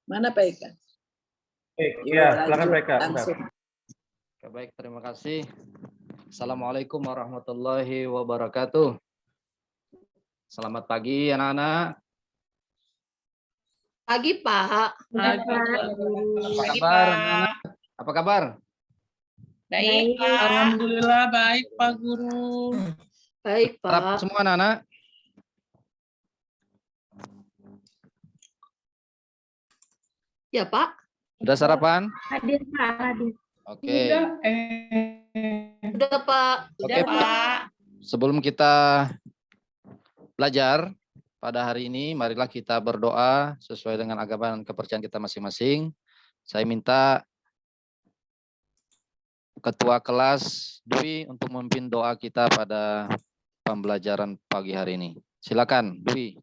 Mana Pak Eka? Iya, silakan Pak Eka. Langsung. Baik, terima kasih. Assalamualaikum warahmatullahi wabarakatuh. Selamat pagi anak-anak. Pagi Pak. Apa kabar anak-anak? Apa kabar? Baik Pak. Alhamdulillah baik Pak Guru. Baik Harap Pak. semua anak-anak. Ya Pak. Sudah sarapan? Hadir Pak, hadir. Oke. Udah Pak. Oke, Pak. Sebelum kita belajar pada hari ini, marilah kita berdoa sesuai dengan agama dan kepercayaan kita masing-masing. Saya minta Ketua kelas Dwi untuk memimpin doa kita pada pembelajaran pagi hari ini. Silakan, Dwi.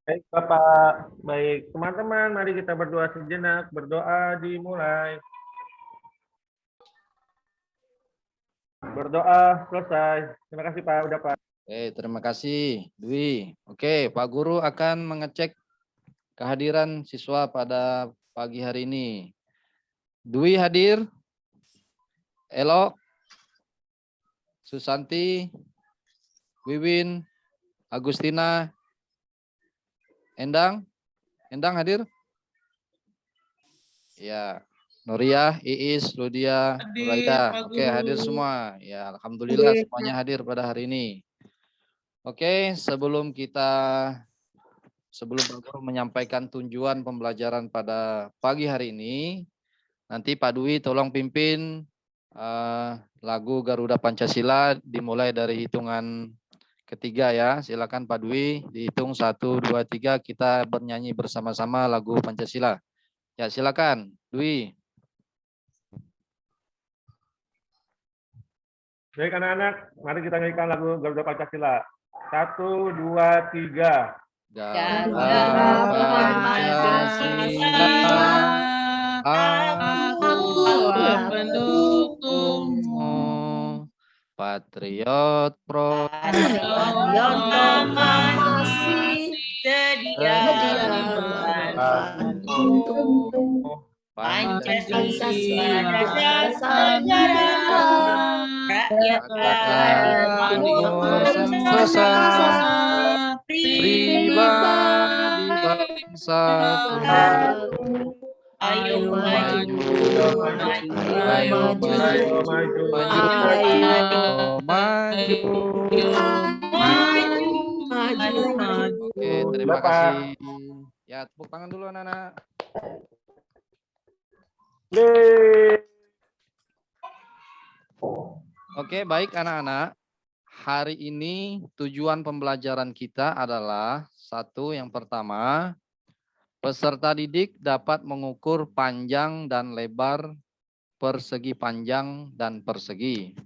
Baik Bapak, baik teman-teman, mari kita berdoa sejenak. Berdoa dimulai. Berdoa selesai. Terima kasih Pak, udah Pak. Oke, terima kasih, Dwi. Oke, Pak Guru akan mengecek kehadiran siswa pada pagi hari ini. Dwi hadir. Elo, Susanti, Wiwin, Agustina, Endang hadir? Ya, Nuriyah, Iis, Ludia, Nuraida. Oke, hadir semua. Ya, alhamdulillah semuanya hadir pada hari ini. Oke, sebelum Pak Guru menyampaikan tujuan pembelajaran pada pagi hari ini, nanti Pak Dwi tolong pimpin lagu Garuda Pancasila dimulai dari hitungan ketiga ya. Silakan Pak Dwi, dihitung 1, 2, 3 kita bernyanyi bersama-sama lagu Pancasila. Ya, silakan Dwi. Baik anak-anak, mari kita nyanyikan lagu Garuda Pancasila. 1, 2, 3. Garuda Pancasila, aku pendukungmu, patriot proklamasi sedia Pancasila dasar negara, rakyat pribadi bangsa. Ayo maju, maju. Oke, terima kasih. Ya, tepuk tangan dulu anak-anak. Oke, baik anak-anak. Hari ini tujuan pembelajaran kita adalah yang pertama, peserta didik dapat mengukur panjang dan lebar, persegi panjang dan persegi.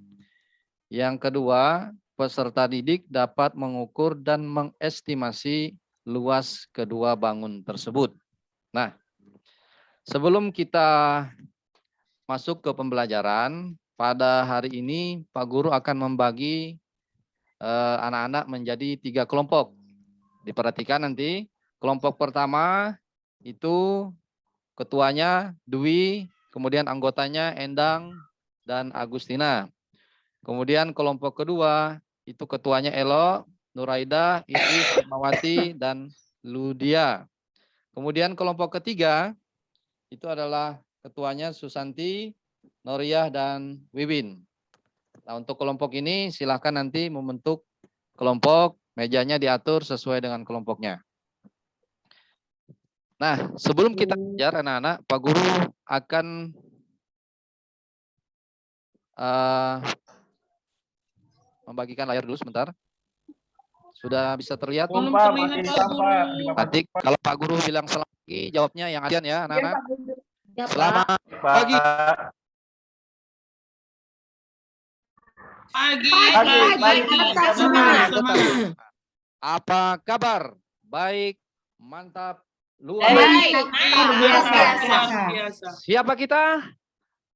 Yang kedua, peserta didik dapat mengukur dan mengestimasi luas kedua bangun tersebut. Nah, sebelum kita masuk ke pembelajaran, pada hari ini Pak Guru akan membagi anak-anak menjadi 3 kelompok. Diperhatikan nanti, kelompok pertama itu ketuanya Dwi, kemudian anggotanya Endang dan Agustina. Kemudian kelompok kedua itu ketuanya Elo, Nuraida, Iis, Mawati, dan Ludia. Kemudian kelompok ketiga itu adalah ketuanya Susanti, Nuriyah, dan Wiwin. Nah, untuk kelompok ini silahkan nanti membentuk kelompok, mejanya diatur sesuai dengan kelompoknya. Nah, sebelum kita belajar anak-anak, Pak Guru akan membagikan layar dulu sebentar. Sudah bisa terlihat? Nanti kalau Pak Guru bilang selamat pagi, jawabnya yang adian ya anak-anak. Selamat pagi. Apa kabar? Baik, mantap, luar biasa. Siapa kita?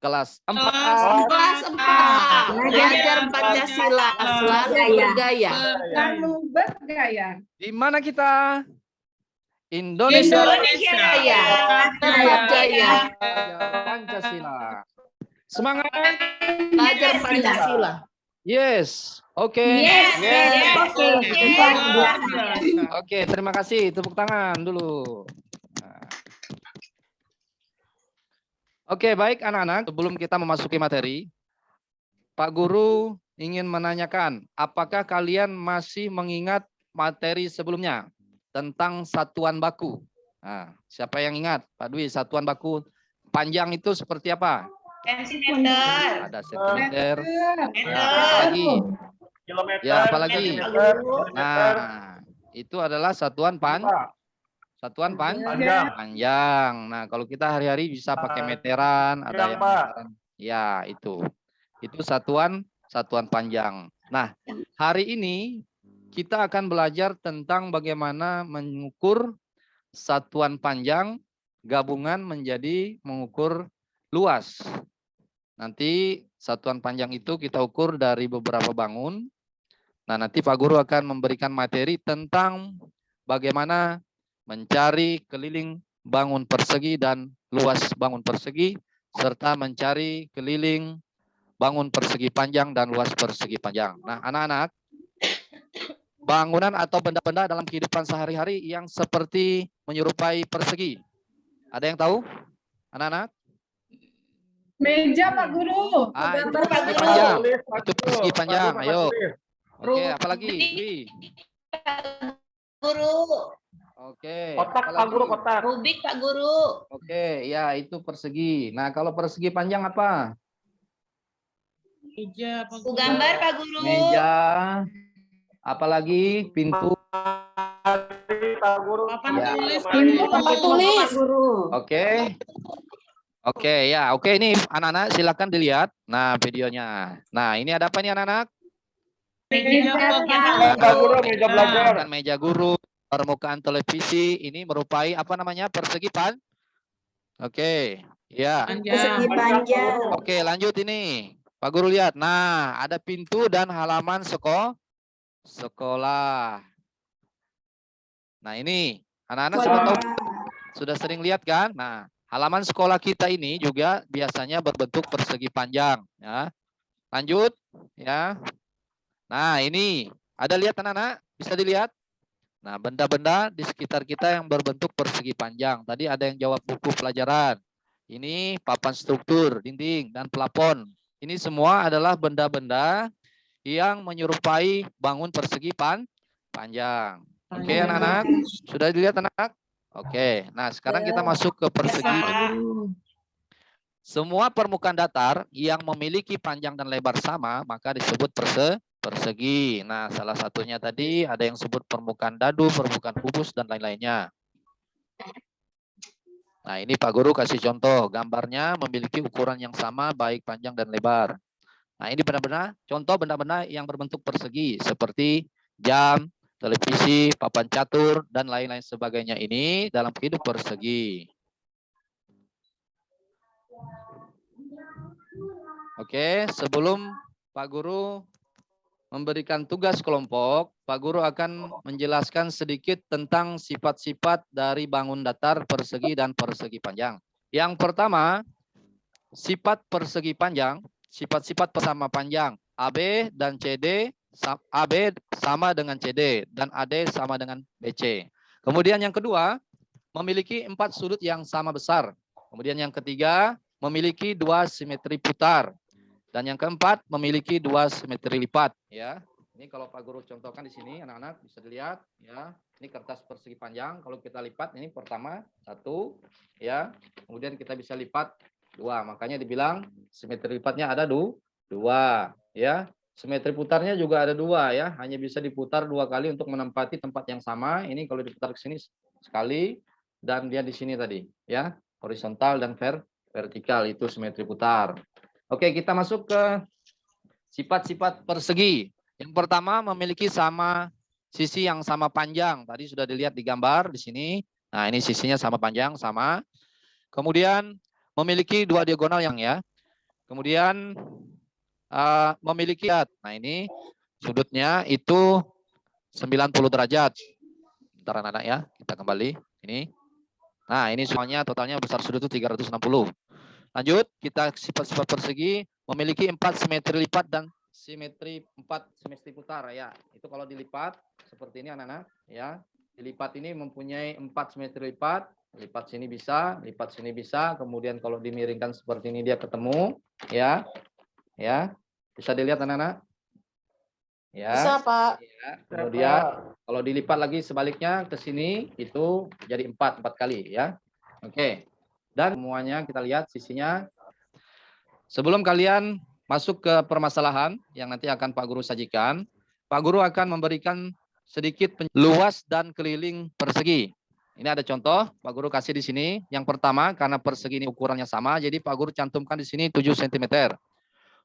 Kelas 4. Kelas 4. Belajar Pancasila selalu bergaya. Selalu bergaya. Di mana kita? Indonesia. Raya. berjaya. Belajar Pancasila. Semangat. Belajar Pancasila. Yes. Oke. Oke, terima kasih. Tepuk tangan dulu. Nah. Oke, baik anak-anak. Sebelum kita memasuki materi, Pak Guru ingin menanyakan, apakah kalian masih mengingat materi sebelumnya tentang satuan baku? Nah, siapa yang ingat? Pak Dwi, satuan baku panjang itu seperti apa? Sentimeter. Ada sentimeter. Meter. Apalagi? Kilometer. Ya, apalagi? Kilometer. Nah, itu adalah satuan Panjang. panjang. Nah, kalau kita hari-hari bisa pakai meteran, ada yang Pak. meteran. Ya, itu. Itu satuan panjang. Nah, hari ini kita akan belajar tentang bagaimana mengukur satuan panjang gabungan menjadi mengukur luas. Nanti satuan panjang itu kita ukur dari beberapa bangun. Nah, nanti Pak Guru akan memberikan materi tentang bagaimana mencari keliling bangun persegi dan luas bangun persegi, serta mencari keliling bangun persegi panjang dan luas persegi panjang. Nah, anak-anak, bangunan atau benda-benda dalam kehidupan sehari-hari yang seperti menyerupai persegi. Ada yang tahu? Anak-anak? Meja Pak Guru. Itu Gambar Pak persegi Guru. panjang. Itu persegi panjang. Ayo. Oke, apalagi? Dwi. Guru. Oke. Kotak Pak Guru, kotak. Rubik Pak Guru. Oke, ya itu persegi. Nah, kalau persegi panjang apa? Meja, Pak Guru. Gambar Pak Guru. Meja. Apalagi pintu. Pak Guru. Papan Ya. tulis. Pintu Pak tulis. Oke. Oke, ya. Oke, ini anak-anak silakan dilihat. Nah, videonya. Nah, ini ada apa nih anak-anak? Meja, Pak Pak Guru, meja belajar. Bukan meja guru, permukaan televisi. Ini merupai apa namanya? Persegi Oke, ya. Panjang. panjang. Oke, lanjut ini. Pak Guru lihat. Nah, ada pintu dan halaman sekolah. Nah, ini anak-anak sudah tahu, sudah sering lihat kan? Nah, halaman sekolah kita ini juga biasanya berbentuk persegi panjang, ya. Lanjut, ya. Nah, ini ada lihat anak-anak? Bisa dilihat? Nah, benda-benda di sekitar kita yang berbentuk persegi panjang. Tadi ada yang jawab buku pelajaran. Ini papan struktur, dinding, dan plafon. Ini semua adalah benda-benda yang menyerupai bangun persegi panjang. Oke, anak-anak? Sudah dilihat anak-anak? Oke. Nah, sekarang kita masuk ke persegi. Semua permukaan datar yang memiliki panjang dan lebar sama, maka disebut persegi. Nah, salah satunya tadi ada yang sebut permukaan dadu, permukaan kubus, dan lain-lainnya. Nah, ini Pak Guru kasih contoh. Gambarnya memiliki ukuran yang sama, baik panjang dan lebar. Nah, ini benar-benar contoh benda-benda yang berbentuk persegi, seperti jam, televisi, papan catur, dan lain-lain sebagainya ini dalam hidup persegi. Oke, sebelum Pak Guru memberikan tugas kelompok, Pak Guru akan menjelaskan sedikit tentang sifat-sifat dari bangun datar, persegi, dan persegi panjang. Yang pertama, sifat persegi panjang, sifat-sifat persama panjang. AB dan CD, AB sama dengan CD, dan AD sama dengan BC. Kemudian yang kedua, memiliki 4 sudut yang sama besar. Kemudian yang ketiga, memiliki 2 simetri putar. Dan yang keempat, memiliki 2 simetri lipat. Ya, ini kalau Pak Guru contohkan di sini, anak-anak bisa dilihat. Ya, ini kertas persegi panjang. Kalau kita lipat, ini pertama 1, ya. Kemudian kita bisa lipat 2. Makanya dibilang simetri lipatnya ada 2. Ya, simetri putarnya juga ada 2. Ya, hanya bisa diputar 2 kali untuk menempati tempat yang sama. Ini kalau diputar ke sini sekali, dan dia di sini tadi. Ya, horizontal dan vertikal itu simetri putar. Oke, kita masuk ke sifat-sifat persegi. Yang pertama, memiliki sama sisi yang sama panjang. Tadi sudah dilihat di gambar di sini. Nah, ini sisinya sama panjang, sama. Kemudian memiliki 2 diagonal yang ya. Kemudian memiliki, nah ini sudutnya itu 90 derajat. Bentar anak-anak ya, kita kembali. Ini. Nah, ini semuanya totalnya besar sudut itu 360. Lanjut, kita sifat-sifat persegi memiliki 4 simetri lipat dan simetri 4 simetri putar ya. Itu kalau dilipat seperti ini anak-anak ya. Dilipat ini mempunyai 4 simetri lipat. Lipat sini bisa, kemudian kalau dimiringkan seperti ini dia ketemu ya. Ya. Bisa dilihat anak-anak? Ya. Bisa, Pak. Ya. Kemudian kalau dilipat lagi sebaliknya ke sini itu jadi 4 kali ya. Oke. Dan semuanya kita lihat sisinya. Sebelum kalian masuk ke permasalahan yang nanti akan Pak Guru sajikan, Pak Guru akan memberikan sedikit luas dan keliling persegi. Ini ada contoh, Pak Guru kasih di sini. Yang pertama, karena persegi ini ukurannya sama, jadi Pak Guru cantumkan di sini 7 cm.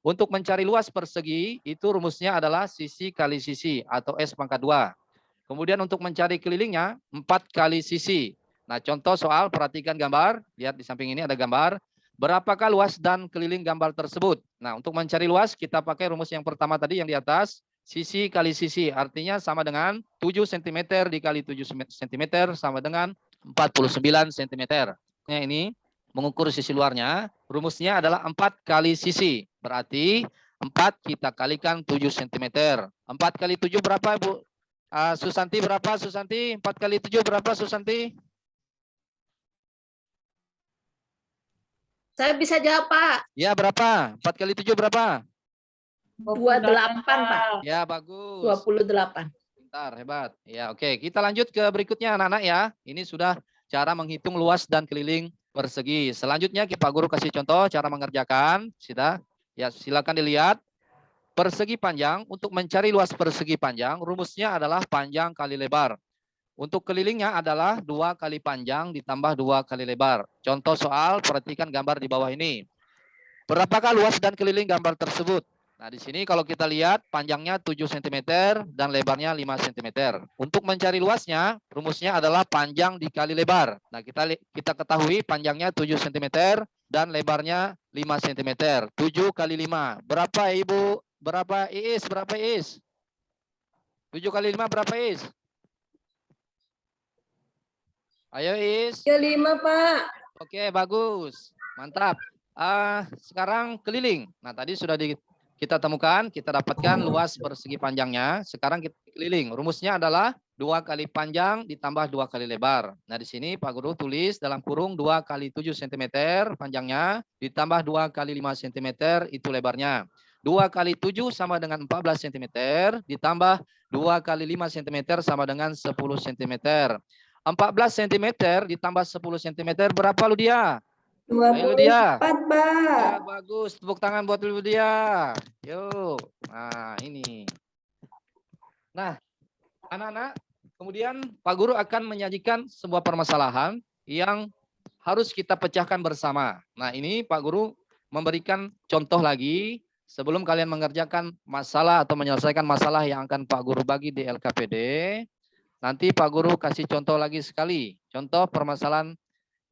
Untuk mencari luas persegi, itu rumusnya adalah sisi kali sisi atau S pangkat 2. Kemudian untuk mencari kelilingnya, 4 kali sisi. Nah, contoh soal, perhatikan gambar. Lihat di samping ini ada gambar. Berapakah luas dan keliling gambar tersebut? Nah, untuk mencari luas, kita pakai rumus yang pertama tadi yang di atas. Sisi kali sisi, artinya sama dengan 7 cm dikali 7 cm sama dengan 49 cm. Nah, ini mengukur sisi luarnya, rumusnya adalah 4 kali sisi. Berarti 4 kita kalikan 7 cm. 4 kali 7 berapa, Bu? Susanti berapa, Susanti? 4 kali 7 berapa, Susanti? Saya bisa jawab, Pak. Ya, berapa? 4 kali 7 berapa? 28, Pak. Ya, bagus. 28. Pintar, hebat. Ya, oke. Kita lanjut ke berikutnya anak-anak ya. Ini sudah cara menghitung luas dan keliling persegi. Selanjutnya Pak Guru kasih contoh cara mengerjakan. Sudah. Ya, silakan dilihat. Persegi panjang, untuk mencari luas persegi panjang, rumusnya adalah panjang kali lebar. Untuk kelilingnya adalah 2 kali panjang ditambah 2 kali lebar. Contoh soal, perhatikan gambar di bawah ini. Berapakah luas dan keliling gambar tersebut? Nah, di sini kalau kita lihat panjangnya 7 cm dan lebarnya 5 cm. Untuk mencari luasnya, rumusnya adalah panjang dikali lebar. Nah, kita ketahui panjangnya 7 cm dan lebarnya 5 cm. 7 kali 5. Berapa, Ibu? Berapa, Iis? Berapa, Iis? 7 kali 5 berapa, Iis? Ayo, Iis. 5, Pak. Oke, bagus. Mantap. Sekarang keliling. Nah, tadi sudah kita temukan, kita dapatkan luas persegi panjangnya. Sekarang kita keliling. Rumusnya adalah 2 kali panjang ditambah 2 kali lebar. Nah, di sini Pak Guru tulis dalam kurung 2 kali 7 cm panjangnya ditambah 2 kali 5 cm itu lebarnya. 2 kali 7 sama dengan 14 cm ditambah 2 kali 5 cm sama dengan 10 cm. 14 cm ditambah 10 cm berapa lu dia? 24, Pak. Ya, bagus. Tepuk tangan buat dulu dia. Yuk. Nah, ini. Nah, anak-anak, kemudian Pak Guru akan menyajikan sebuah permasalahan yang harus kita pecahkan bersama. Nah, ini Pak Guru memberikan contoh lagi sebelum kalian mengerjakan masalah atau menyelesaikan masalah yang akan Pak Guru bagi di LKPD. Nanti Pak Guru kasih contoh lagi sekali. Contoh permasalahan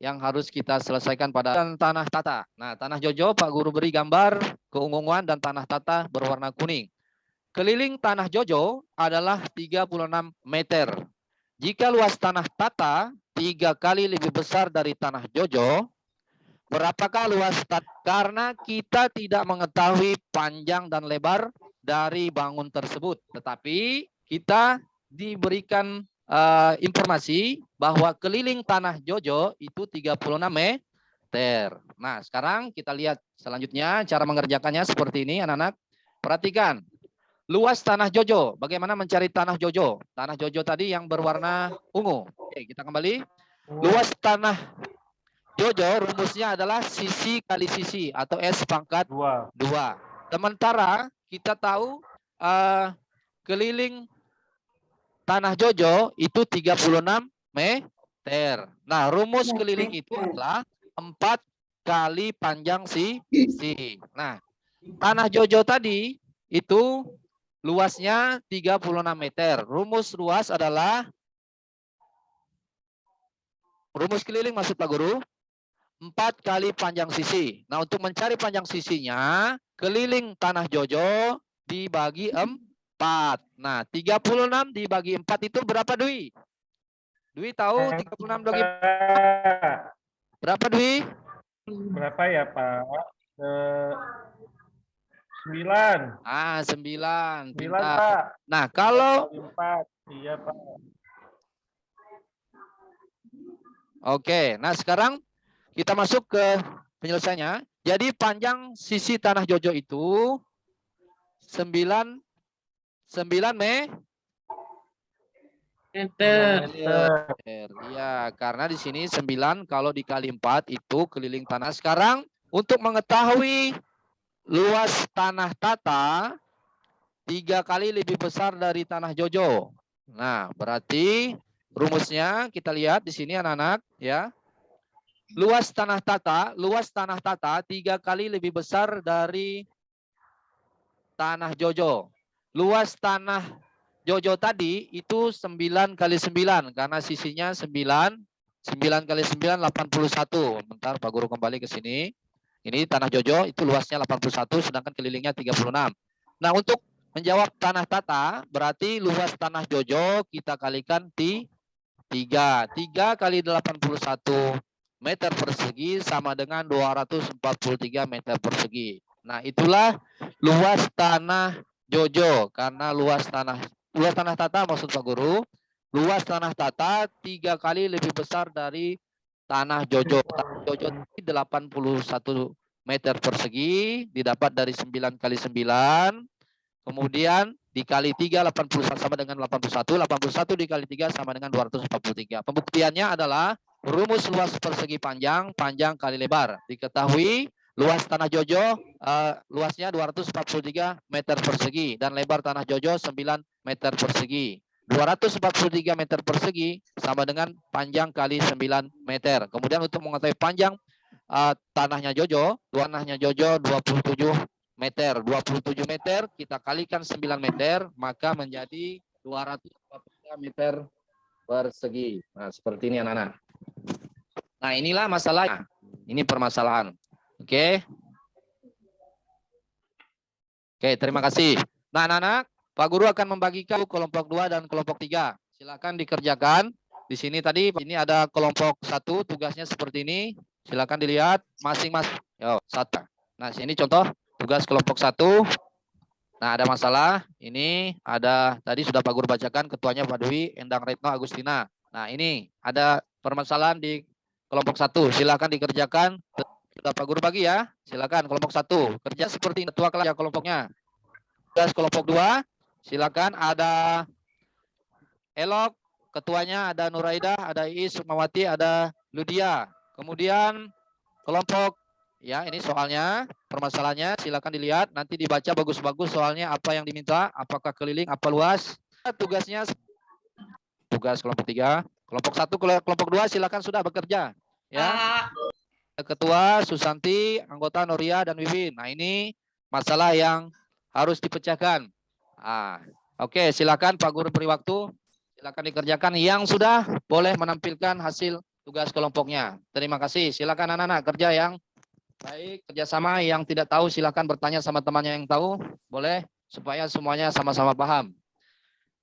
yang harus kita selesaikan pada tanah tata. Nah, tanah Jojo Pak Guru beri gambar keunguan dan tanah tata berwarna kuning. Keliling tanah Jojo adalah 36 meter. Jika luas tanah tata 3 kali lebih besar dari tanah Jojo, berapakah luas tata? Karena kita tidak mengetahui panjang dan lebar dari bangun tersebut. Tetapi kita diberikan informasi bahwa keliling tanah Jojo itu 36 meter. Nah, sekarang kita lihat selanjutnya cara mengerjakannya seperti ini, anak-anak. Perhatikan. Luas tanah Jojo. Bagaimana mencari tanah Jojo? Tanah Jojo tadi yang berwarna ungu. Oke, kita kembali. Luas tanah Jojo rumusnya adalah sisi kali sisi atau S pangkat 2. Sementara kita tahu keliling tanah Jojo itu 36 meter. Nah, rumus keliling itu adalah 4 kali panjang sisi. Nah, tanah Jojo tadi itu luasnya 36 meter. Rumus luas adalah, rumus keliling maksud Pak Guru, 4 kali panjang sisi. Nah, untuk mencari panjang sisinya, keliling tanah Jojo dibagi 4. Nah, 36 dibagi 4 itu berapa, Dwi? Dwi tahu 36 bagi Pak. berapa Dwi? Berapa ya Pak? 9. 9. 9 Pintar. Pak. Nah, kalau 4. Iya Pak. oke, nah sekarang kita masuk ke penyelesaiannya. Jadi panjang sisi tanah Jojo itu 9 Enter. meter. Iya, karena di sini 9 kalau dikali 4 itu keliling tanah. Sekarang untuk mengetahui luas tanah Tata 3 kali lebih besar dari tanah Jojo. Nah, berarti rumusnya kita lihat di sini anak-anak ya. Luas tanah Tata 3 kali lebih besar dari tanah Jojo. Luas tanah Jojo tadi itu 9 kali 9 karena sisinya 9. 9 kali 9 81. Bentar Pak Guru kembali ke sini. Ini tanah Jojo itu luasnya 81 sedangkan kelilingnya 36. Nah, untuk menjawab tanah Tata berarti luas tanah Jojo kita kalikan 3. 3 kali 81 meter persegi sama dengan 243 meter persegi. Nah, itulah luas tanah Jojo karena luas tanah Tata maksud Pak Guru. Luas tanah Tata 3 kali lebih besar dari tanah Jojo. Tanah Jojo 81 meter persegi didapat dari 9 kali 9. Kemudian dikali 3 81 sama dengan 81. 81 dikali 3 sama dengan 243. Pembuktiannya adalah rumus luas persegi panjang kali lebar. Diketahui luas tanah Jojo luasnya 243 meter persegi dan lebar tanah Jojo 9 meter persegi. 243 meter persegi sama dengan panjang kali 9 meter. Kemudian untuk mengetahui panjang tanahnya Jojo 27 meter. 27 meter kita kalikan 9 meter maka menjadi 243 meter persegi. Nah, seperti ini anak-anak. Nah, inilah masalahnya. Ini permasalahan. Oke. Oke, terima kasih. Nah, anak-anak, Pak Guru akan membagikan kelompok 2 dan kelompok 3. Silakan dikerjakan. Di sini tadi ini ada kelompok 1, tugasnya seperti ini. Silakan dilihat masing-masing. Yo, 1. Nah, sini contoh tugas kelompok 1. Nah, ada masalah. Ini ada tadi sudah Pak Guru bacakan ketuanya Pak Dwi, Endang Retno Agustina. Nah, ini ada permasalahan di kelompok 1. Silakan dikerjakan. Sudah Pak Guru bagi ya. Silakan kelompok 1. Kerja seperti ketua kelas ya kelompoknya. Tugas kelompok 2. Silakan ada Elok, ketuanya ada Nuraida, ada Iis Sukmawati, ada Ludia. Kemudian kelompok ya, ini soalnya, permasalahannya silakan dilihat, nanti dibaca bagus-bagus soalnya apa yang diminta, apakah keliling, apa luas. Tugasnya tugas kelompok 3, kelompok 1, kelompok 2 silakan sudah bekerja ya. Ketua Susanti, anggota Noria dan Wibin. Nah, ini masalah yang harus dipecahkan. Oke, silakan Pak Guru beri waktu. Silakan dikerjakan. Yang sudah boleh menampilkan hasil tugas kelompoknya. Terima kasih. Silakan anak-anak kerja yang baik, kerjasama. Yang tidak tahu silakan bertanya sama temannya yang tahu. Boleh, supaya semuanya sama-sama paham.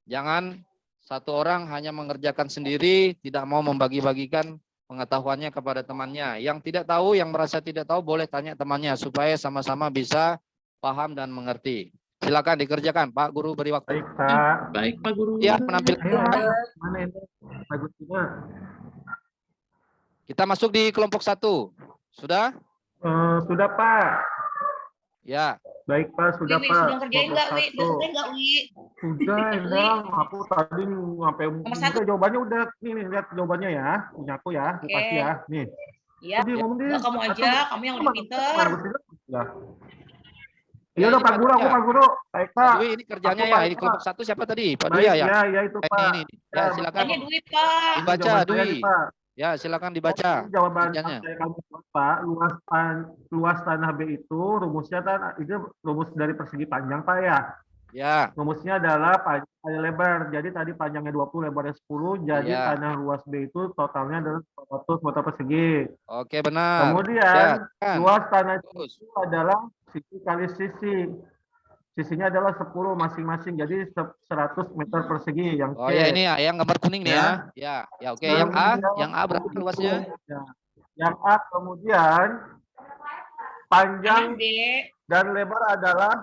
Jangan satu orang hanya mengerjakan sendiri, tidak mau membagi-bagikan pengetahuannya kepada temannya. Yang tidak tahu, yang merasa tidak tahu, boleh tanya temannya supaya sama-sama bisa paham dan mengerti. Silakan dikerjakan, Pak Guru beri waktu. Baik Pak. Baik Pak Guru. Ya, menampilkan. Mana ini? Agustina. Kita masuk di kelompok 1. Sudah? Sudah Pak. Ya. Baik Pak, sudah Wi, Pak. sudah kerjain nggak, Wi? Udah selesai nggak, Wi? Sudah, Endang. Aku tadi sampai udah jawabannya udah. Nih, lihat jawabannya ya. Punya aku ya. Aku kasih ya. Nih. Iya. Jadi ngomong dia. Kamu aja, kamu yang lebih pintar. Iya udah Pak Guru, aku Pak Guru. Baik Pak. Dwi, ini kerjanya Aku, ya. Pak, Ini kelompok 1 siapa tadi? Pak Baik, Dwi ya? ya itu Pak. Ini. Ya, silakan. Ini Dwi, Pak. Dibaca, Jawaban saya Dwi. nih, Pak. Ya, silakan dibaca. Jawaban kerjanya. saya kamu Pak, luas tanah B itu rumusnya kan itu rumus dari persegi panjang Pak ya. Ya. Rumusnya adalah panjang kali lebar. Jadi tadi panjangnya 20, lebarnya 10. Jadi Ya. tanah luas B itu totalnya adalah 400 meter persegi. Oke, benar. Kemudian Ya, kan. luas tanah Bagus. itu adalah sisi kali sisi. sisinya adalah 10 masing-masing. Jadi 100 meter persegi yang C. Oh ya, ini ya, yang gambar kuning nih ya. Ya, oke. Yang A berapa luasnya? Ya. Yang A kemudian panjang Tanah B. dan lebar adalah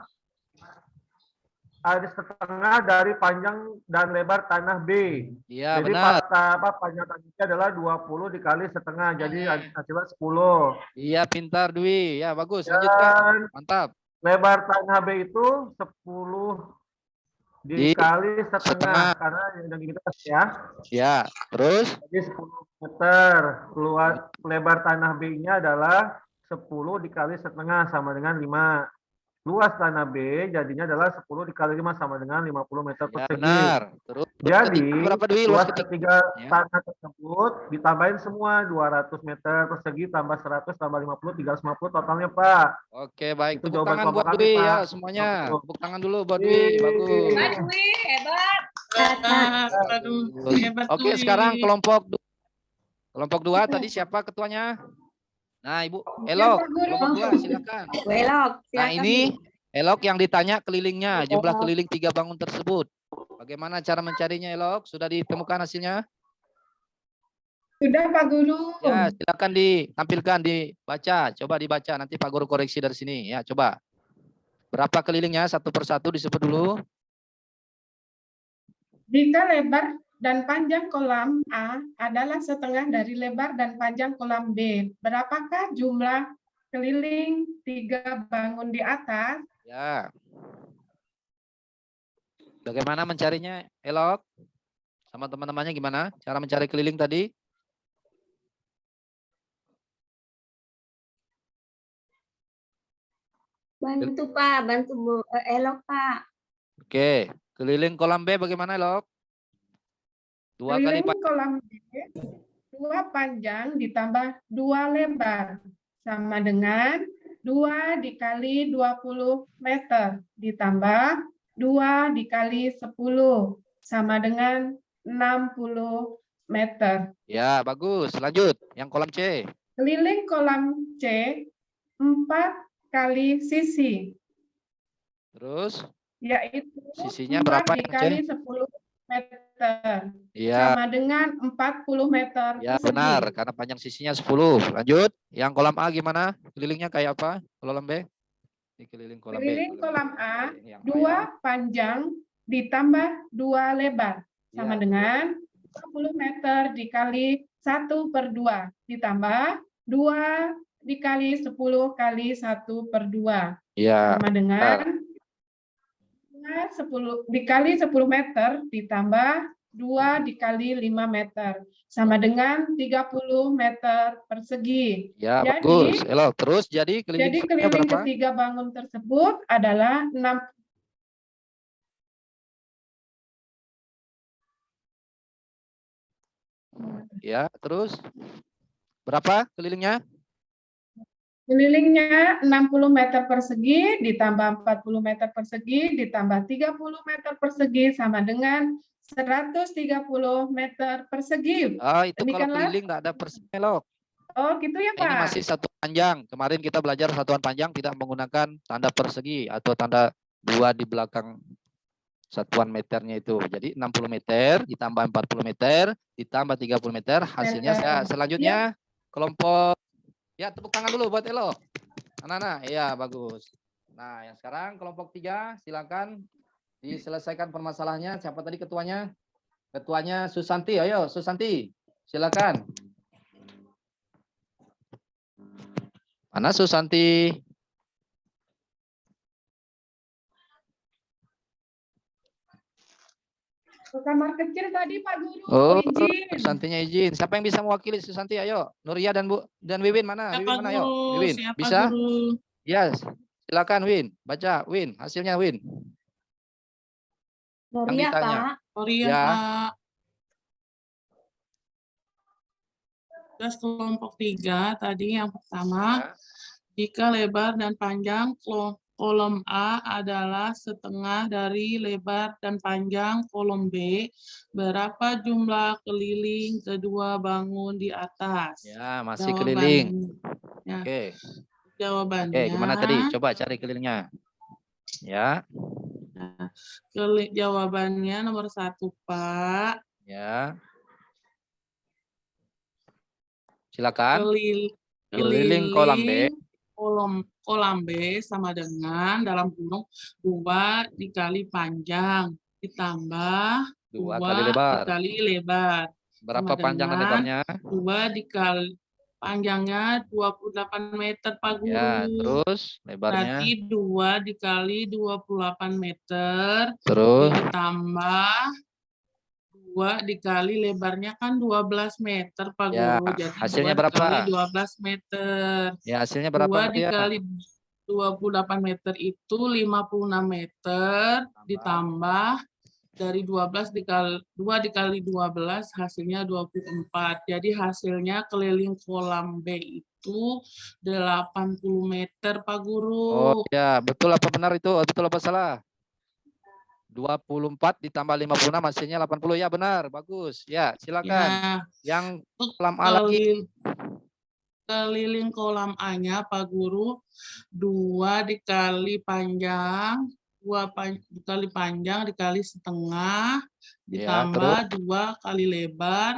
ada setengah dari panjang dan lebar tanah B. Iya, Jadi benar. panjang tanahnya adalah 20 dikali setengah. Jadi hasilnya 10. Iya, pintar Dwi. Ya, bagus. Lanjutkan. Dan Mantap. lebar tanah B itu 10 dikali setengah. Karena yang kita ya. Ya, terus? Jadi 10 meter. Lebar tanah B-nya adalah 10 dikali setengah sama dengan 5. Luas tanah B jadinya adalah 10 dikali 5 sama dengan 50 meter Ya, persegi. benar. Terus Jadi berapa Dwi luas ketiga? ketiga Ya. tanah tersebut ditambahin semua 200 meter persegi tambah 100 tambah 50 350 totalnya Pak. Oke, baik. Itu Tepuk jawaban tangan kelompok buat kami, Dwi Pak. ya semuanya. Betul. Tepuk tangan dulu buat Dwi. Bagus. Hebat, Dwi. Hebat. Aduh, hebat Oke, Dwi. sekarang kelompok 2 tadi siapa ketuanya? Nah, Ibu Elok, kelompok 2 silakan. Welok. Nah, ini Elok yang ditanya kelilingnya, jumlah keliling 3 bangun tersebut. Bagaimana cara mencarinya, Elok? Sudah ditemukan hasilnya? Sudah Pak Guru. Ya, silakan ditampilkan, dibaca. Coba dibaca, nanti Pak Guru koreksi dari sini. Ya, coba. Berapa kelilingnya? Satu persatu disebut dulu. Jika lebar dan panjang kolam A adalah setengah dari lebar dan panjang kolam B, berapakah jumlah keliling 3 bangun di atas? Ya. Bagaimana mencarinya, Elok? Sama teman-temannya gimana? Cara mencari keliling tadi? Bantu Pak, bantu Bu Elok Pak. Oke. Keliling kolam B bagaimana, Elok? 2 kali Keliling kolam B, 2 panjang ditambah 2 lebar, sama dengan 2 dikali 20 meter, ditambah 2 dikali 10, sama dengan 60 meter. Ya, bagus. Lanjut. Yang kolam C. Keliling kolam C, 4 kali sisi, Terus? yaitu Sisinya 4 berapa yang C? dikali 10 meter, Iya. sama dengan 40 meter Ya, persegi. benar. Karena panjang sisinya 10. Lanjut. Yang kolam A gimana? Kelilingnya kayak apa? Kolam B? Di keliling kolam B. Keliling kolam A, Ini yang 2 panjang ditambah 2 lebar, sama Ya. dengan 20 meter dikali 1/2, ditambah 2 dikali 10 kali 1/2, Ya. sama dengan 10 dikali 10 meter ditambah 2 dikali 5 meter, sama dengan 30 meter persegi. Ya, Jadi, bagus. Elok. Terus jadi keliling keliling berapa? ketiga bangun tersebut adalah 6. Ya, terus berapa kelilingnya? Kelilingnya 60 meter persegi ditambah 40 meter persegi ditambah 30 meter persegi sama dengan 130 meter persegi. Oh, itu kalau Demikianlah. keliling nggak ada persegi, Elok. Oh, gitu ya, Pak. Ini masih satuan panjang. Kemarin kita belajar satuan panjang tidak menggunakan tanda persegi atau tanda 2 di belakang satuan meternya itu. Jadi 60 meter ditambah 40 meter ditambah 30 meter hasilnya. Ya, selanjutnya kelompok. Ya, tepuk tangan dulu buat Elo. Anak-anak, ya bagus. Nah, yang sekarang kelompok 3 silakan diselesaikan permasalahannya. Siapa tadi ketuanya? Ketuanya Susanti. Ayo, Susanti. Silakan. Mana Susanti? Ke kamar kecil tadi Pak Guru. Oh, Izin. Susantinya izin. Siapa yang bisa mewakili Susanti? Ayo, Nuria dan Wiwin mana? Siapa Wiwin mana? Ayo, guru? Wiwin. Siapa Bisa? guru? Yes. Silakan Win. Baca Win. Hasilnya Win. Yang Nuria ditanya. Pak. Sorry ya, Ya. Pak. Tugas kelompok 3 tadi yang pertama, jika lebar dan panjang kolom A adalah setengah dari lebar dan panjang kolom B, berapa jumlah keliling kedua bangun di atas? Ya, masih keliling. Ya. Oke. Jawabannya. Oke, gimana tadi? Coba cari kelilingnya. Ya. Jawabannya nomor 1, Pak. Ya. Silakan. Keliling kolam B. kolam B sama dengan dalam kurung 2 dikali panjang ditambah 2 2 kali lebar. dikali lebar. Berapa Sama panjang dan dengan lebarnya? 2 dikali panjangnya 28 meter, Pak Guru. Ya, terus lebarnya. Berarti 2 dikali 28 meter Terus ditambah 2 dikali lebarnya kan 12 meter, Pak ya, Guru. Jadi hasilnya 2 berapa? dikali 12 meter. Ya, hasilnya berapa 2 ya? dikali 28 meter itu 56 meter ditambah dari 12 dikali 2 dikali 12 hasilnya 24. Jadi hasilnya keliling kolam B itu 80 meter, Pak Oh Guru. ya, betul apa benar itu? Betul apa salah? 24 ditambah 56 hasilnya 80. Ya benar, bagus. Ya, silakan. Ya, Yang kolam A lagi. Keliling kolam A-nya, Pak Guru, 2 dikali panjang, 2 dikali panjang dikali setengah, ditambah 2 kali lebar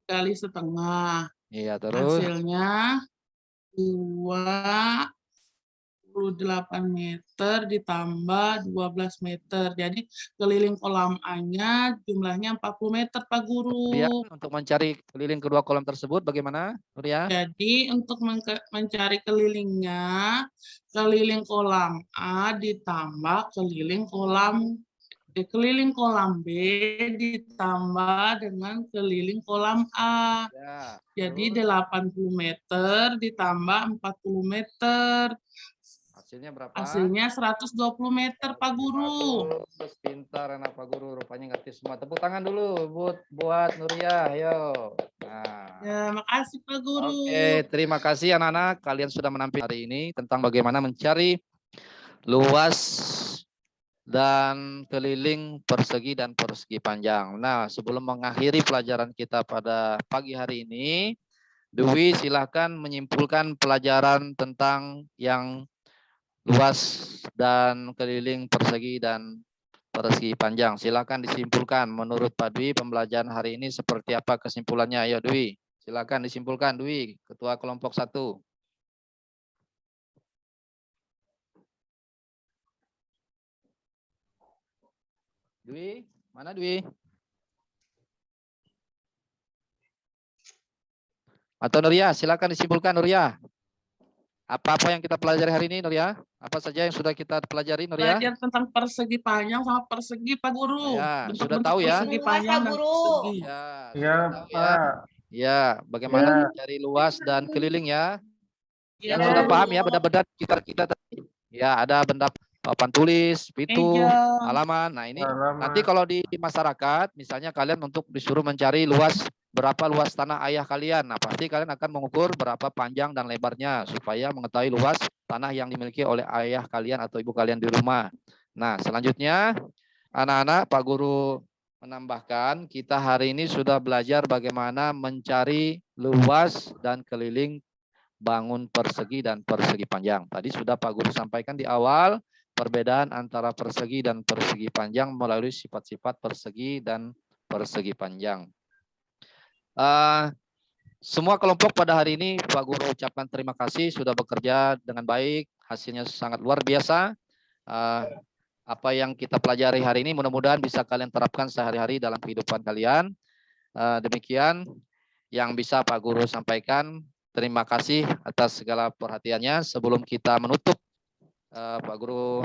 dikali setengah. Iya, terus. Hasilnya 28 meter ditambah 12 meter. Jadi keliling kolam A-nya jumlahnya 40 meter, Pak Guru. Ya, untuk mencari keliling kedua kolam tersebut bagaimana, Nuria? Jadi untuk mencari kelilingnya, keliling kolam A ditambah keliling kolam B ditambah dengan keliling kolam A. Ya, Jadi terus 80 meter ditambah 40 meter. hasilnya berapa? Hasilnya 120 meter, Pak Guru. Bagus, pintar anak Pak Guru, rupanya ngerti semua. Tepuk tangan dulu buat Nuria, ayo. Nah. Ya, makasih Pak Guru. Oke, terima kasih anak-anak. Kalian sudah menampilkan hari ini tentang bagaimana mencari luas dan keliling persegi dan persegi panjang. Nah, sebelum mengakhiri pelajaran kita pada pagi hari ini, Dwi silahkan menyimpulkan pelajaran tentang yang luas dan keliling persegi dan persegi panjang. Silakan disimpulkan menurut Pak Dwi pembelajaran hari ini seperti apa kesimpulannya. Ayo Dwi, silakan disimpulkan Dwi, ketua kelompok 1. Dwi, mana Dwi? Atau Nuria, silakan disimpulkan Nuria. Apa-apa yang kita pelajari hari ini, Nuria? Apa saja yang sudah kita pelajari, Nuria? Belajar tentang persegi panjang sama persegi, Pak Guru. Ya, sudah tahu ya? Persegi panjang dan persegi. Ya, Ya, Pak. Ya, bagaimana mencari luas dan keliling ya? Ya, Yang sudah paham ya, benda-benda kita tadi. Ya, ada benda papan tulis, pintu, halaman. Nah, ini nanti kalau di masyarakat, misalnya kalian untuk disuruh mencari berapa luas tanah ayah kalian. Nah, pasti kalian akan mengukur berapa panjang dan lebarnya supaya mengetahui luas tanah yang dimiliki oleh ayah kalian atau ibu kalian di rumah. Nah, selanjutnya anak-anak, Pak Guru menambahkan, kita hari ini sudah belajar bagaimana mencari luas dan keliling bangun persegi dan persegi panjang. Tadi sudah Pak Guru sampaikan di awal perbedaan antara persegi dan persegi panjang melalui sifat-sifat persegi dan persegi panjang. Semua kelompok pada hari ini Pak Guru ucapkan terima kasih sudah bekerja dengan baik, hasilnya sangat luar biasa. Apa yang kita pelajari hari ini mudah-mudahan bisa kalian terapkan sehari-hari dalam kehidupan kalian. Demikian yang bisa Pak Guru sampaikan. Terima kasih atas segala perhatiannya. Sebelum kita menutup, Pak Guru,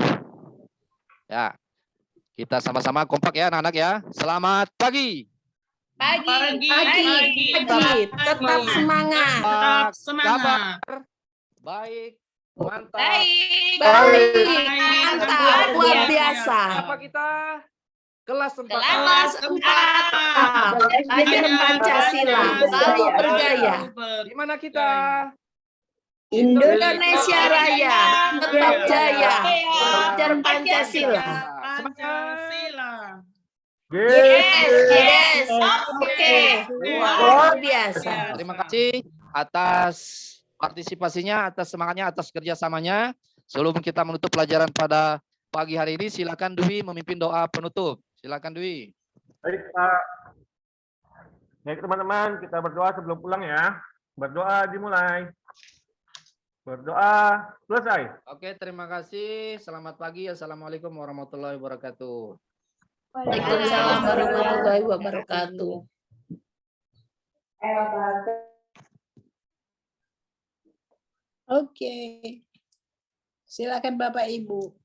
ya kita sama-sama kompak ya anak-anak ya. Selamat pagi. Pagi. Tetap semangat. Tetap semangat. Baik, mantap. Baik. Mantap, luar biasa. Apa kita? Kelas 4. Kelas 4. Belajar Pancasila, baru bergaya. Di mana kita? Indonesia Raya, tetap jaya. Belajar Pancasila. Pancasila. Yes. Oke. Luar biasa. Terima kasih atas partisipasinya, atas semangatnya, atas kerjasamanya. Sebelum kita menutup pelajaran pada pagi hari ini. Silakan Dwi memimpin doa penutup. Silakan Dwi. Baik, Pak. Baik, teman-teman, kita berdoa sebelum pulang ya. Berdoa dimulai. Berdoa selesai. Oke, terima kasih. Selamat pagi. Assalamualaikum warahmatullahi wabarakatuh. Waalaikumsalam warahmatullahi wabarakatuh. Oke. Silakan Bapak Ibu.